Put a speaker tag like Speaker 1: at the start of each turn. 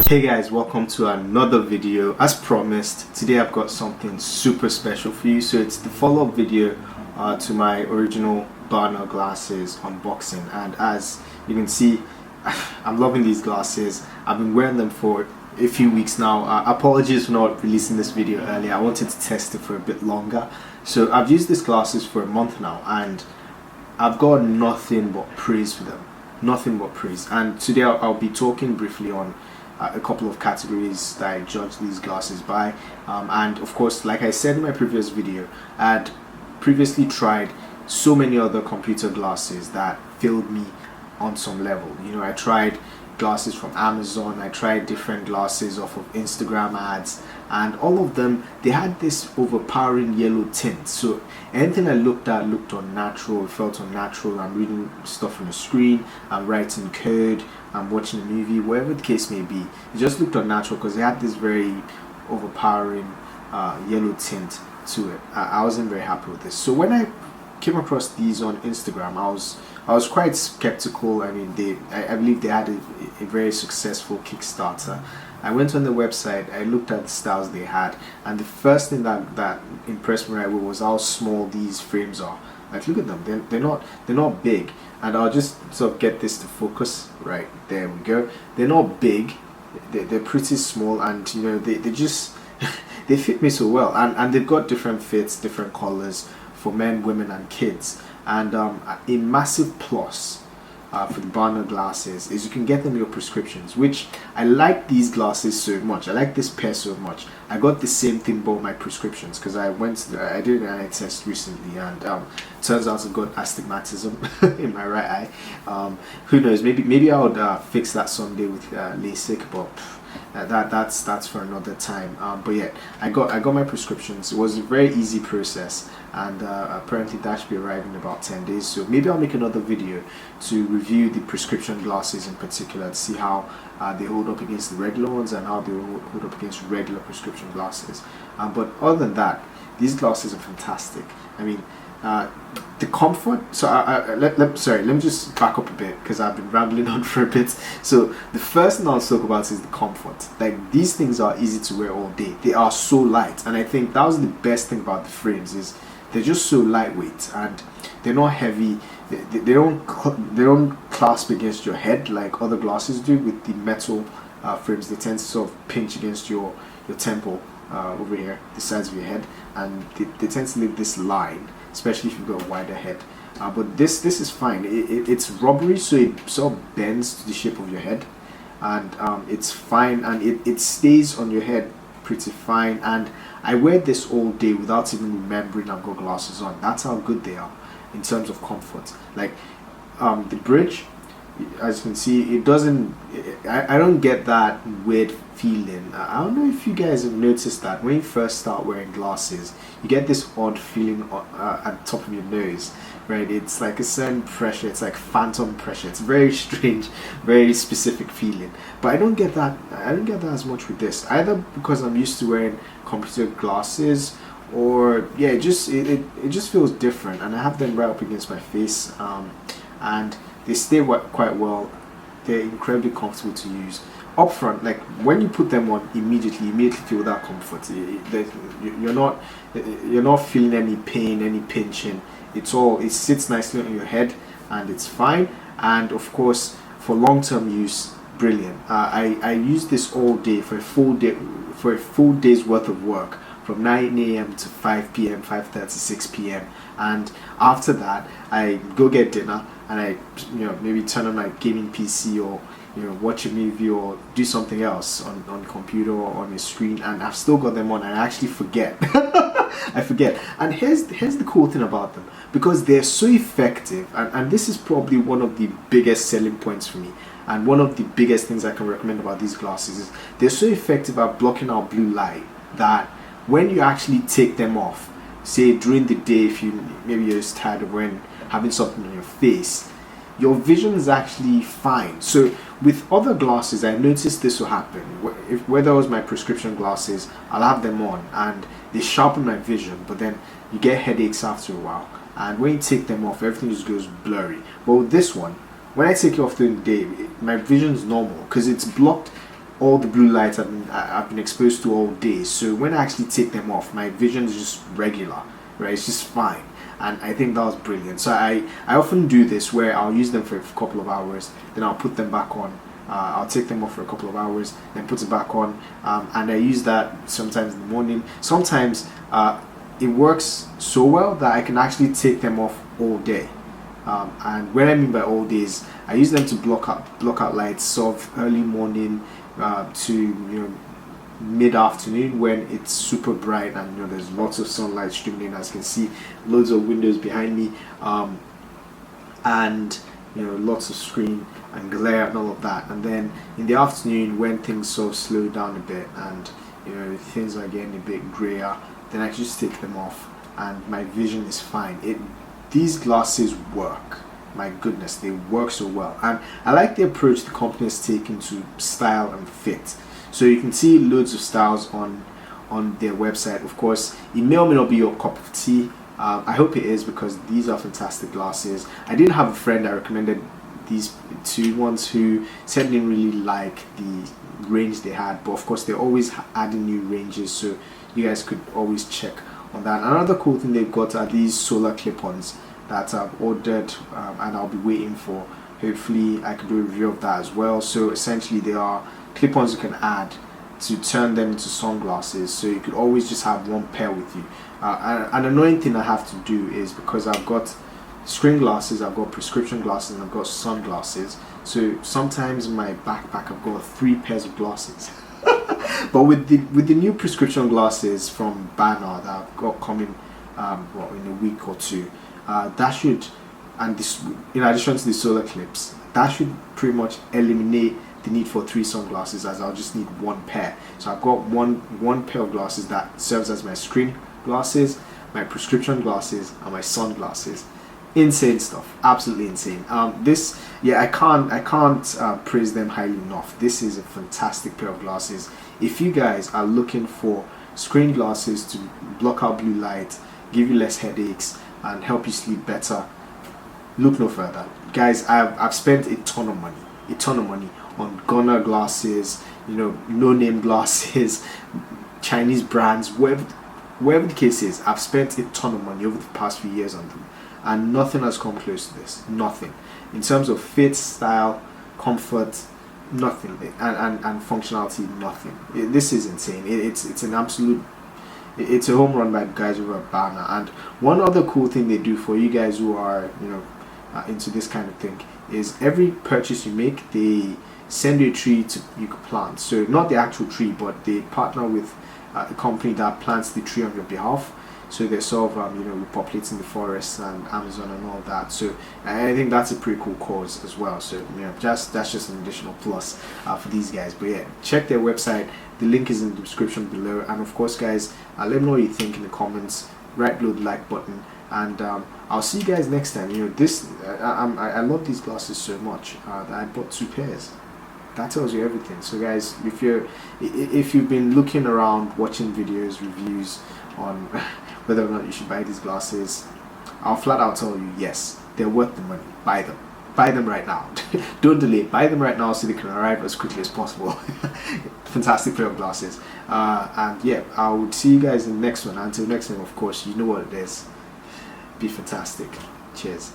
Speaker 1: Hey guys, welcome to another video. As promised, today I've got something super special for you. So it's the follow-up video to my original Barner glasses unboxing, and as you can see, I'm loving these glasses. I've been wearing them for a few weeks now. Apologies for not releasing this video earlier. I wanted to test it for a bit longer. So I've used these glasses for a month now and I've got nothing but praise for them. Nothing but praise. And today I'll be talking briefly on a couple of categories that I judge these glasses by, and of course, like I said in my previous video, I had previously tried so many other computer glasses that failed me on some level. You know, I tried glasses from Amazon, I tried different glasses off of Instagram ads, and all of them, they had this overpowering yellow tint. So anything I looked at looked unnatural, it felt unnatural. I'm reading stuff on the screen, I'm writing code, I'm watching a movie, whatever the case may be, it just looked unnatural because it had this very overpowering yellow tint to it. I wasn't very happy with this. So when I came across these on Instagram, I was quite skeptical. I mean, I believe they had a very successful Kickstarter. I went on the website, I looked at the styles they had, and the first thing that impressed me right away was how small these frames are. Like, look at them, they're not big. And I'll just sort of get this to focus. Right, there we go. They're not big, they're pretty small, and you know, they just they fit me so well, and they've got different fits, different colors for men, women and kids. And a massive plus for the Barner glasses is you can get them your prescriptions, which I like these glasses so much. I like this pair so much. I got the same thing about my prescriptions because I did an eye test recently, and turns out I've got astigmatism in my right eye. Who knows? Maybe I would fix that someday with LASIK, but that's for another time. But yeah, I got my prescriptions. It was a very easy process, and apparently that should be arriving in about 10 days. So maybe I'll make another video to review the prescription glasses in particular, to see how they hold up against the regular ones and how they hold up against regular prescription glasses. But other than that, these glasses are fantastic. I mean, the comfort. So let me just back up a bit because I've been rambling on for a bit. So the first thing I'll talk about is the comfort. Like, these things are easy to wear all day. They are so light, and I think that was the best thing about the frames, is they're just so lightweight and they're not heavy. They don't clasp against your head like other glasses do with the metal frames. They tend to sort of pinch against your temple over here, the sides of your head, and they tend to leave this line, especially if you've got a wider head. But this is fine. It's rubbery, so it sort of bends to the shape of your head, and it's fine, and it stays on your head pretty fine. And I wear this all day without even remembering I've got glasses on. That's how good they are in terms of comfort. Like, the bridge, as you can see, it doesn't, I don't get that weird feeling. I don't know if you guys have noticed that when you first start wearing glasses, you get this odd feeling at the top of your nose, right? It's like a certain pressure, it's like phantom pressure. It's very strange, very specific feeling. But I don't get that as much with this, either because I'm used to wearing computer glasses, or yeah, it just feels different, and I have them right up against my face, and they stay quite well. They're incredibly comfortable to use. Up front, like when you put them on, immediately feel that comfort. You're not feeling any pain, any pinching. It sits nicely on your head, and it's fine. And of course, for long-term use, brilliant. I use this all day for a full day's worth of work, from 9 a.m. to 5 p.m., 5:30, 6 p.m. And after that, I go get dinner, and I, maybe turn on my gaming PC, or watch a movie, or do something else on computer or on a screen, and I've still got them on, and I actually forget. I forget. And here's the cool thing about them, because they're so effective, and this is probably one of the biggest selling points for me, and one of the biggest things I can recommend about these glasses is they're so effective at blocking out blue light that when you actually take them off, say during the day, if maybe you're just tired of having something on your face, your vision is actually fine. So with other glasses, I noticed this will happen. Whether it was my prescription glasses, I'll have them on and they sharpen my vision, but then you get headaches after a while, and when you take them off, everything just goes blurry. But with this one, when I take it off during the day, my vision is normal because it's blocked all the blue lights I've been exposed to all day. So when I actually take them off, my vision is just regular, right? It's just fine. And I think that was brilliant. So I often do this where I'll use them for a couple of hours, then I'll put them back on. I'll take them off for a couple of hours, then put it back on, and I use that sometimes in the morning. Sometimes it works so well that I can actually take them off all day. And what I mean by all days, I use them to block out lights, sort of early morning to mid-afternoon when it's super bright and there's lots of sunlight streaming in. As you can see, loads of windows behind me, and lots of screen and glare and all of that. And then in the afternoon when things sort of slow down a bit and things are getting a bit grayer, then I just take them off and my vision is fine. These glasses work. My goodness, they work so well. And I like the approach the company has taken to style and fit. So you can see loads of styles on their website. Of course, it may or may not be your cup of tea. I hope it is, because these are fantastic glasses. I did have a friend that recommended these two ones who said they didn't really like the range they had, but of course they're always adding new ranges, so you guys could always check on that. Another cool thing they've got are these solar clip-ons that I've ordered and I'll be waiting for. Hopefully I can do a review of that as well. So essentially they are clip-ons you can add to turn them into sunglasses, so you could always just have one pair with you. An annoying thing I have to do is, because I've got screen glasses, I've got prescription glasses, and I've got sunglasses, so sometimes in my backpack I've got 3 pairs of glasses. But with the new prescription glasses from Banner that I've got coming in a week or two, that should, and this in addition to the solar clips, that should pretty much eliminate the need for 3 sunglasses, as I'll just need 1 pair. So I've got one pair of glasses that serves as my screen glasses, my prescription glasses, and my sunglasses. Insane stuff, absolutely insane. I can't praise them highly enough. This is a fantastic pair of glasses. If you guys are looking for screen glasses to block out blue light, give you less headaches, and help you sleep better, look no further, guys. I've spent a ton of money on Gunnar glasses, no-name glasses, Chinese brands, wherever the case is. I've spent a ton of money over the past few years on them, and nothing has come close to this. Nothing in terms of fit, style, comfort, nothing, and functionality, nothing. This is insane. It's an absolute, it's a home run by the guys over at Banner. And one other cool thing they do for you guys who are into this kind of thing is, every purchase you make, they send you a tree you could plant. So not the actual tree, but they partner with a company that plants the tree on your behalf. So they're sort of repopulating the forests and Amazon and all that. So I think that's a pretty cool cause as well. So that's just an additional plus for these guys. But yeah, check their website. The link is in the description below. And of course, guys, let me know what you think in the comments. Right below the like button. And I'll see you guys next time. I love these glasses so much that I bought 2 pairs. That tells you everything. So guys, if you've been looking around, watching videos, reviews on whether or not you should buy these glasses, I'll flat out tell you, yes, they're worth the money. Buy them right now. Don't delay. Buy them right now so they can arrive as quickly as possible. Fantastic pair of glasses. And yeah, I will see you guys in the next one. Until next time, of course, you know what it is. Be fantastic. Cheers.